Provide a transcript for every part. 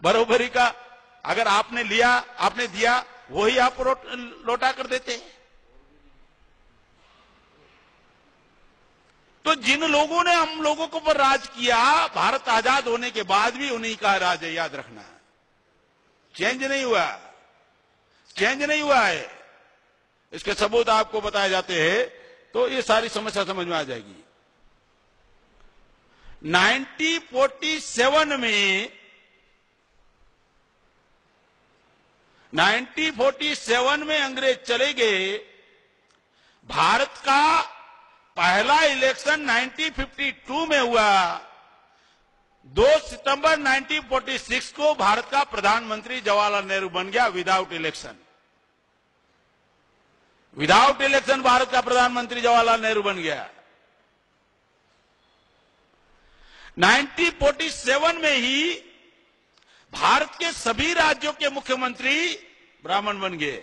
बरोबरी का। अगर आपने लिया, आपने दिया, वही आप लौटा कर देते। तो जिन लोगों ने हम लोगों के ऊपर राज किया, भारत आजाद होने के बाद भी उन्हीं का राज है, याद रखना। चेंज नहीं हुआ, चेंज नहीं हुआ है। इसके सबूत आपको बताए जाते हैं तो ये सारी समस्या समझ में आ जाएगी। 1947 में अंग्रेज चले गए। भारत का पहला इलेक्शन 1952 में हुआ। 2 सितंबर 1946 को भारत का प्रधानमंत्री जवाहरलाल नेहरू बन गया without election. Without election Bharat का प्रधानमंत्री जवाहरलाल नेहरू बन गया। 1947 में ही भारत के सभी राज्यों के मुख्यमंत्री ब्राह्मण बन गए।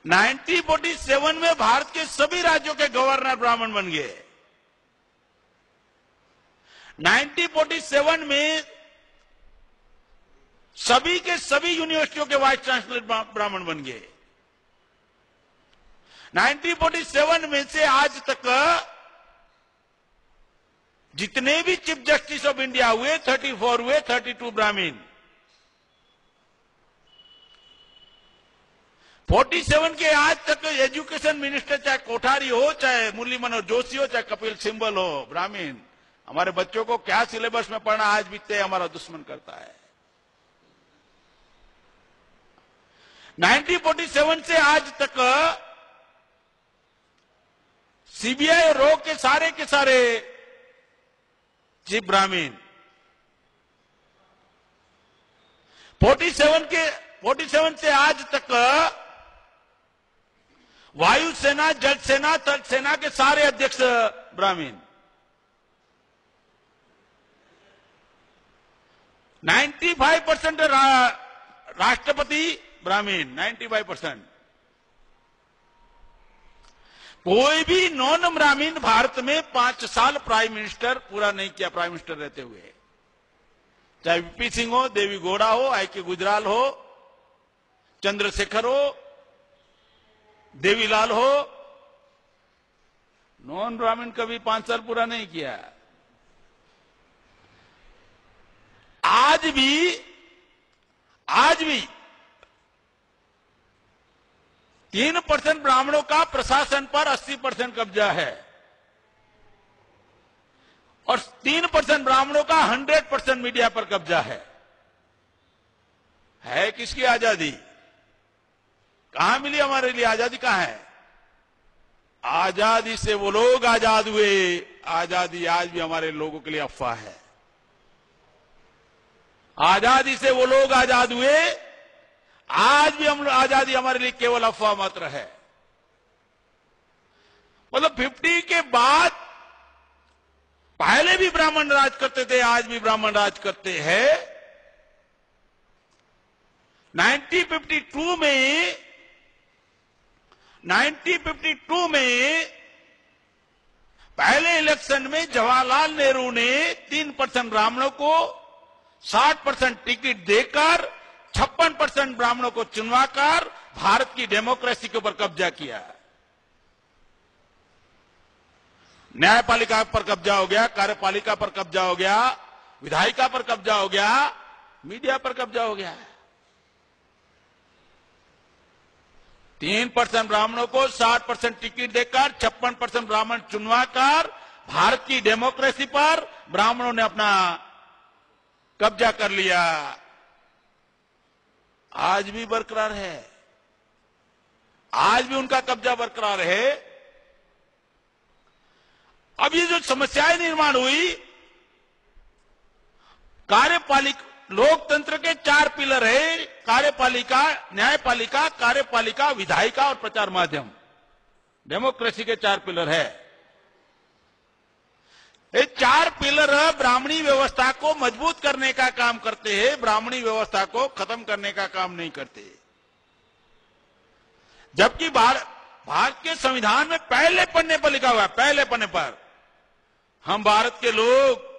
1947 में भारत के सभी राज्यों के गवर्नर ब्राह्मण बन गए। 1947 में सभी के सभी यूनिवर्सिटियों के वाइस चांसलर ब्राह्मण बन गए। 1947 में से आज तक जितने भी चीफ जस्टिस ऑफ इंडिया हुए 34 हुए, 32 ब्राह्मीण। 47 के आज तक एजुकेशन मिनिस्टर चाहे कोठारी हो, चाहे मुरली मनोहर जोशी हो, चाहे कपिल सिब्बल हो, ब्राह्मीण। हमारे बच्चों को क्या सिलेबस में पढ़ना आज भी तय हमारा दुश्मन करता है। 1947 से आज तक सीबीआई और रो के सारे चीफ ब्राह्मीण। 47 से आज तक वायुसेना, जल सेना, थल सेना के सारे अध्यक्ष ब्राह्मीण। 95% राष्ट्रपति ब्राह्मीण, 95%। कोई भी नॉन ब्राह्मीण भारत में 5 साल प्राइम मिनिस्टर पूरा नहीं किया, प्राइम मिनिस्टर रहते हुए। चाहे वीपी सिंह हो, देवी गौड़ा हो, आई.के. गुजराल हो, चंद्रशेखर हो, देवीलाल हो, नॉन ब्राह्मण कभी 5 साल पूरा नहीं किया। आज भी 3% ब्राह्मणों का प्रशासन पर 80% कब्जा है और 3% ब्राह्मणों का 100% मीडिया पर कब्जा है। किसकी आजादी? कहां मिली हमारे लिए आजादी? कहां है आजादी? से वो लोग आजाद हुए। आजादी आज भी हमारे लोगों के लिए अफवाह है। आजादी से वो लोग आजाद हुए, आज भी हम आजादी हमारे लिए केवल अफवाह मात्र है। मतलब 50 के बाद पहले भी ब्राह्मण राज करते थे, आज भी ब्राह्मण राज करते हैं। 1952 में पहले इलेक्शन में जवाहरलाल नेहरू ने 3% ब्राह्मणों को 60% टिकट देकर 56% ब्राह्मणों को चुनवाकर भारत की डेमोक्रेसी के ऊपर कब्जा किया। न्यायपालिका पर कब्जा हो गया, कार्यपालिका पर कब्जा हो गया, विधायिका पर कब्जा हो गया, मीडिया पर कब्जा हो गया। 3% ब्राह्मणों को 60% टिकट देकर 56% ब्राह्मण चुनवाकर भारत की डेमोक्रेसी पर ब्राह्मणों ने अपना कब्जा कर लिया। आज भी बरकरार है, आज भी उनका कब्जा बरकरार है। अब ये जो समस्याएं निर्माण हुई, कार्यपालिका, लोकतंत्र के 4 पिलर है, कार्यपालिका, न्यायपालिका, कार्यपालिका, विधायिका और प्रचार माध्यम। डेमोक्रेसी के 4 पिलर है। ये 4 पिलर ब्राह्मणी व्यवस्था को मजबूत करने का काम करते हैं, ब्राह्मणी व्यवस्था को खत्म करने का काम नहीं करते। जबकि भारत के संविधान में पहले पन्ने पर लिखा हुआ है, पहले पन्ने पर, हम भारत के लोग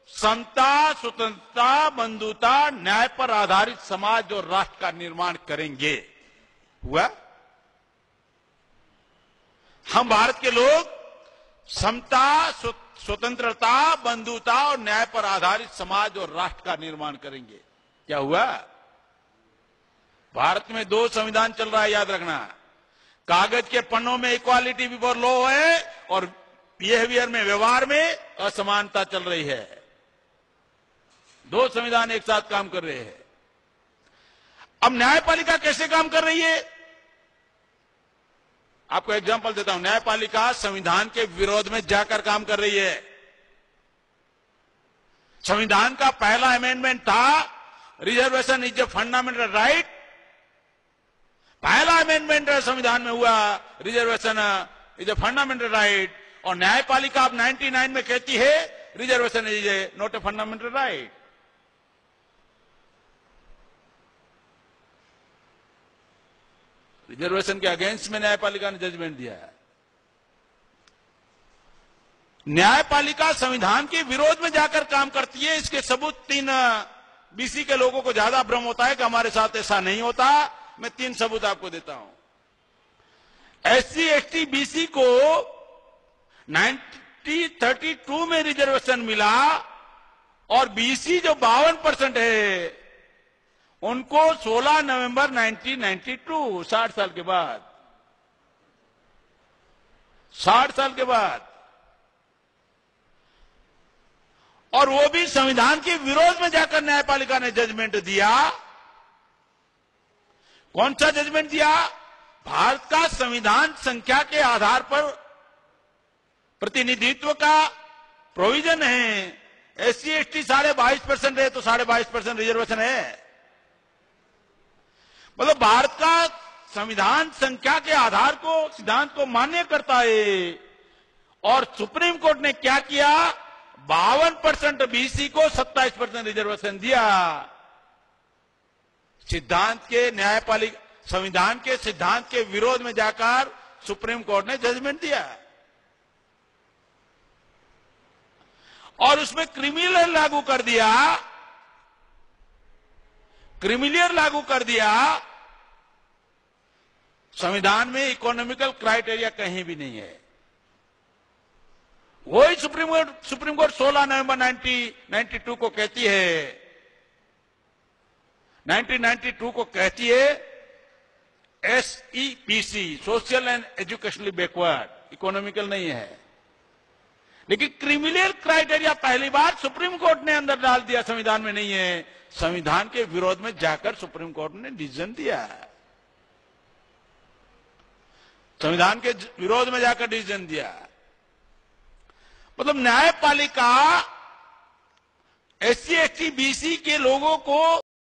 समता, स्वतंत्रता, बंधुता, न्याय पर आधारित समाज और राष्ट्र का निर्माण करेंगे। हुआ? हम भारत के लोग समता, स्वतंत्रता, बंधुता और न्याय पर आधारित समाज और राष्ट्र का निर्माण करेंगे। क्या हुआ? भारत में 2 संविधान चल रहा है, याद रखना। कागज के पन्नों में इक्वालिटी बिफोर लॉ है और बिहेवियर में, व्यवहार में असमानता चल रही है। 2 संविधान एक साथ काम कर रहे हैं। अब न्यायपालिका कैसे काम कर रही है? आपको एग्जांपल देता हूं। न्यायपालिका संविधान के विरोध में जाकर काम कर रही है। संविधान का पहला अमेंडमेंट था reservation is a fundamental right. पहला अमेंडमेंट संविधान में हुआ, reservation is a fundamental right. और न्यायपालिका अब 99 में कहती है reservation is a not a fundamental right. Reservation के अगेंस्ट में न्यायपालिका ने जजमेंट दिया है। न्यायपालिका संविधान के विरोध में जाकर काम करती है। इसके सबूत 3 बीसी के लोगों को ज्यादा भ्रम होता है कि हमारे साथ ऐसा नहीं होता। मैं 3 सबूत आपको देता हूं। एससी, एसटी, बीसी को 1932 में रिजर्वेशन मिला और बीसी जो 52% है उनको 16 नवंबर 1992, 60 साल के बाद, 60 साल के बाद, और वो भी संविधान के विरोध में जाकर न्यायपालिका ने जजमेंट दिया। कौन सा जजमेंट दिया? भारत का संविधान संख्या के आधार पर प्रतिनिधित्व का प्रोविजन है। एससी, एसटी 22.5% है तो 22.5% रिजर्वेशन है। मतलब भारत का संविधान संख्या के आधार को, सिद्धांत को मान्य करता है। और सुप्रीम कोर्ट ने क्या किया? 52% बीसी को 27% रिजर्वेशन दिया। सिद्धांत के, न्यायपालिका संविधान के सिद्धांत के विरोध में जाकर सुप्रीम कोर्ट ने जजमेंट दिया और उसमें क्रिमिनल लागू कर दिया। क्रिमिनल लागू कर दिया। संविधान में इकोनॉमिकल क्राइटेरिया कहीं भी नहीं है। वही सुप्रीम कोर्ट 16 नवंबर 1992 को कहती है, 1992 को कहती है SEPC, social and educationally backward, economical नहीं है। लेकिन क्रिमिनल क्राइटेरिया पहली बार सुप्रीम कोर्ट ने अंदर डाल दिया, संविधान में नहीं है। संविधान के विरोध में जाकर सुप्रीम कोर्ट ने डिसीजन दिया। संविधान के विरोध में जाकर डिसीजन दिया। मतलब न्यायपालिका SC, ST, BC के लोगों को